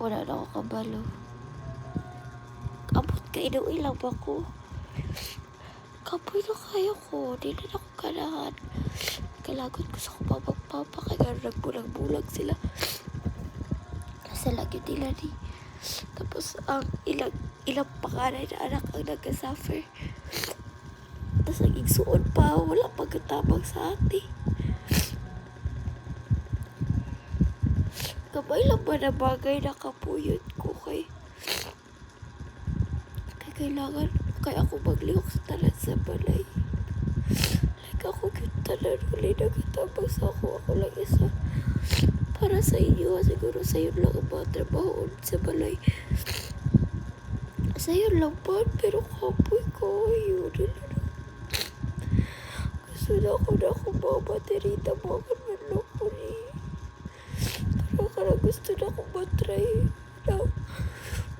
Wala na ako kabalo. Abot kay daw ilang ba ko? Kapoy na kayo ko. Di na ako kanahan. Kalagot ko sa kumapagpapa. Kaya nagbulag-bulag sila. Nasa lagi nila ni. Tapos ang ilang panganay na anak ang nagka-suffer. Tapos ang igsuon pa. Wala pagkatabang sa ati. Kamay lang ba na bagay na kapuyot ko kay kailangan kaya ako maglihok sa tanan sa balay. Like ako yung tanan uli nagatabang sa ako lang isa. Para sa inyo, siguro sa'yo lang ang mga trabaho sa balay. Sa'yo lang ba? Pero kapoy ko, yun. Gusto na ako mga baterita, mga kanulong ko ni. Karang gusto na akong matry na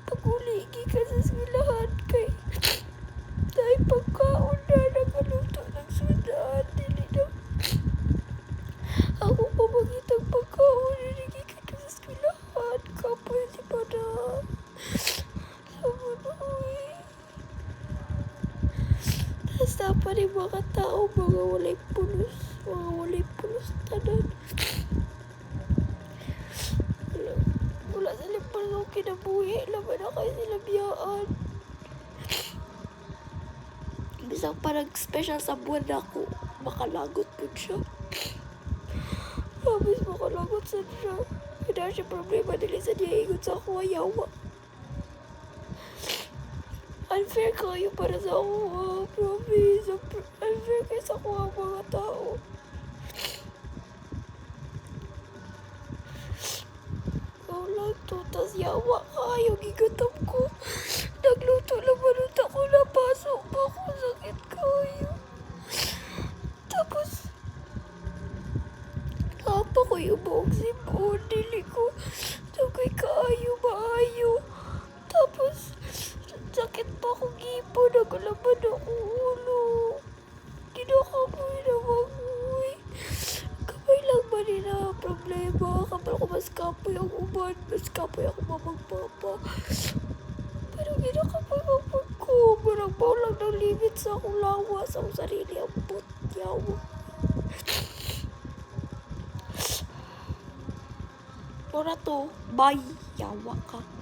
pag-uligi ka sa eskwelahan kay dahil pagkaon na nagaluto ng sundaan dili na ako pamagitang pagkaon niligi ka sa eskwelahan kapoy di ba na sabunoy tas dapat yung mga tao mga walay pulos tanan. Wala sila parang kinabuhi. Laman na kayo sila biyaan. Bisang parang special sa buwan na ako. Makalagot po siya. Promise makalagot sa siya. Hindi siya problema nila sa niya ingot sa ako ayawa. Unfair kayo para sa ako. Promise. Unfair kayo sa ako mga tao. Tas yawa kayo, gigatam ko. Nagluto naman at ako, napasok pa ako, sakit kayo. Tapos, napa ko yung buong sipon, dili ko. Tagay kayo, maayo. Tapos, sakit pa ako gipo, nagalaman ako ulo. Kinakapoy na mag-uwi. Kamay lang ba nila problema? Kapal ko mas kapoy ang uban. Mas kapoy ako mamagpapa. Pero ginakapoy mapag ko. Marang lang ng limit sa akong lawa. Sa akong sarili ang putyaw. Mura to. Bye. Yawa ka.